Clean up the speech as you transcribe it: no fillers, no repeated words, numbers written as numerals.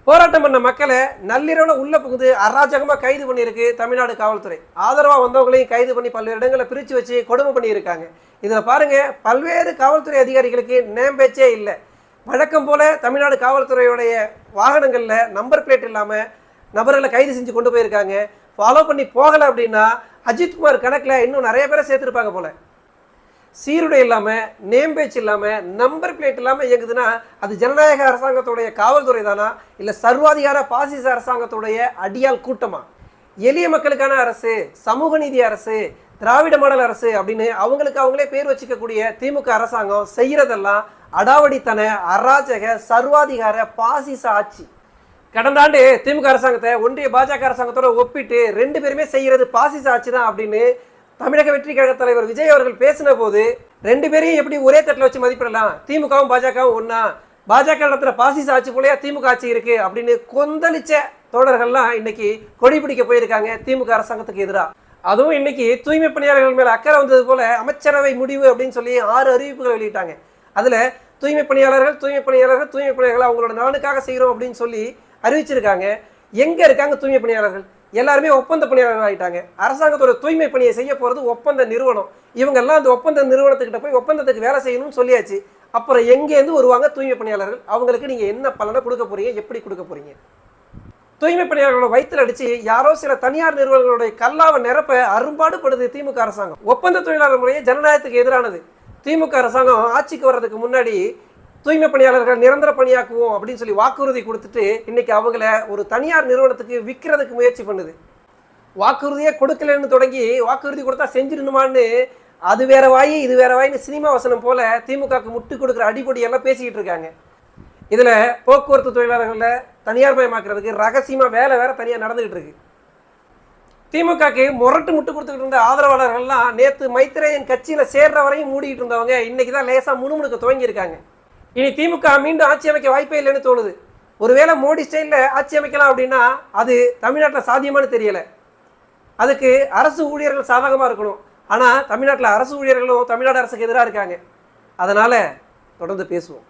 போராட்டம் பண்ண மக்களை நள்ளிரவில் உள்ள புகுந்து அராஜகமாக கைது பண்ணியிருக்கு தமிழ்நாடு காவல்துறை. ஆதரவாக வந்தவங்களையும் கைது பண்ணி பல்வேறு இடங்களை பிரித்து வச்சு கொடுமை பண்ணியிருக்காங்க. இதில் பாருங்கள், பல்வேறு காவல்துறை அதிகாரிகளுக்கு நேம் பேச்சே இல்லை. வழக்கம் போல் தமிழ்நாடு காவல்துறையுடைய வாகனங்களில் நம்பர் பிளேட் இல்லாமல் நபர்களை கைது செஞ்சு கொண்டு போயிருக்காங்க. ஃபாலோ பண்ணி போகலை அப்படின்னா அஜித்குமார் கணக்கில் இன்னும் நிறைய பேரை சேர்த்துருப்பாங்க போல். சீருடை இல்லாமல், நேம் பேச்சு இல்லாமல், நம்பர் பிளேட் இல்லாமல் இயங்குதுன்னா அது ஜனநாயக அரசாங்கத்துடைய காவல்துறை தானா, இல்லை சர்வாதிகார பாசிச அரசாங்கத்துடைய அடியால் கூட்டமா? எளிய மக்களுக்கான அரசு, சமூக நீதி அரசு, திராவிட மாடல் அரசு அப்படின்னு அவங்களுக்கு அவங்களே பேர் வச்சுக்கக்கூடிய திமுக அரசாங்கம் செய்கிறதெல்லாம் அடாவடித்தன, அராஜக, சர்வாதிகார பாசிச ஆட்சி. கடந்த ஆண்டு திமுக அரசாங்கத்தை ஒன்றிய பாஜக அரசாங்கத்தோட ஒப்பிட்டு ரெண்டு பேருமே செய்கிறது பாசிச ஆட்சி தான் அப்படின்னு தமிழக வெற்றி கழக தலைவர் விஜய் அவர்கள் பேசின போது ரெண்டு பேரையும் எப்படி ஒரே தட்டில் வச்சு மதிப்பிடலாம், திமுகவும் பாஜகவும் ஒன்னா, பாஜக நடத்துகிற பாசிச ஆட்சி போலயா திமுக ஆட்சி இருக்கு அப்படின்னு கொந்தளிச்ச தோழர்கள்லாம் இன்னைக்கு கொடி பிடிக்க போயிருக்காங்க திமுக அரசாங்கத்துக்கு எதிராக. அதுவும் இன்னைக்கு தூய்மை பணியாளர்கள் மேல அக்கறை வந்தது போல அமைச்சரவை முடிவு அப்படின்னு சொல்லி 6 அறிவிப்புகளை வெளியிட்டாங்க. அதுல தூய்மை பணியாளர்கள் அவங்களோட நலனுக்காக செய்கிறோம் அப்படின்னு சொல்லி அறிவிச்சிருக்காங்க. எங்க இருக்காங்க தூய்மை பணியாளர்கள்? எல்லாருமே ஒப்பந்த பணியாளர்கள் ஆகிட்டாங்க. அரசாங்கத்தோட தூய்மை பணியை செய்ய போகிறது ஒப்பந்த நிறுவனம். இவங்கெல்லாம் அந்த ஒப்பந்த நிறுவனத்துக்கிட்ட போய் ஒப்பந்தத்துக்கு வேலை செய்யணும்னு சொல்லியாச்சு. அப்புறம் எங்கேருந்து வருவாங்க தூய்மை பணியாளர்கள்? அவங்களுக்கு நீங்கள் என்ன பலனை கொடுக்க போறீங்க, எப்படி கொடுக்க போறீங்க? தூய்மை பணியாளர்களோட வயிற்றில் அடித்து யாரோ சில தனியார் நிறுவனங்களுடைய கல்லாவை நிரப்ப அரும்பாடுபடுது திமுக அரசாங்கம். ஒப்பந்த தொழிலாளர் முறையே ஜனநாயகத்துக்கு எதிரானது. திமுக அரசாங்கம் ஆட்சிக்கு வர்றதுக்கு முன்னாடி தூய்மை பணியாளர்கள் நிரந்தர பணியாக்குவோம் அப்படின்னு சொல்லி வாக்குறுதி கொடுத்துட்டு இன்னைக்கு அவங்கள ஒரு தனியார் நிறுவனத்துக்கு விற்கிறதுக்கு முயற்சி பண்ணுது. வாக்குறுதியே கொடுக்கலன்னு தொடங்கி வாக்குறுதி கொடுத்தா செஞ்சிடணுமான்னு அது வேற வாயி இது வேற வாயின்னு சினிமா வசனம் போல திமுகவுக்கு முட்டு கொடுக்குற அடிப்படி எல்லாம் பேசிக்கிட்டு இருக்காங்க. இதில் போக்குவரத்து தொழிலாளர்களை தனியார் மயமாக்குறதுக்கு ரகசியமாக வேலை வேற தனியாக நடந்துகிட்டு இருக்கு. திமுகக்கு முரட்டு முட்டு கொடுத்துக்கிட்டு இருந்த ஆதரவாளர்கள்லாம் நேற்று மைத்ரேயன் கட்சியில் சேர்ற வரையும் மூடிக்கிட்டு இருந்தவங்க இன்னைக்கு தான் லேசாக முணுமுணுக்க துவங்கியிருக்காங்க. இனி திமுக மீண்டும் ஆட்சி அமைக்க வாய்ப்பே இல்லைன்னு தோணுது. ஒருவேளை மோடி ஸ்டைலில் ஆட்சி அமைக்கலாம் அப்படின்னா அது தமிழ்நாட்டில் சாத்தியமானு தெரியலை. அதுக்கு அரசு ஊழியர்கள் சாதகமாக இருக்கணும். ஆனால் தமிழ்நாட்டில் அரசு ஊழியர்களும் தமிழ்நாடு அரசுக்கு எதிராக இருக்காங்க. அதனால் தொடர்ந்து பேசுவோம்.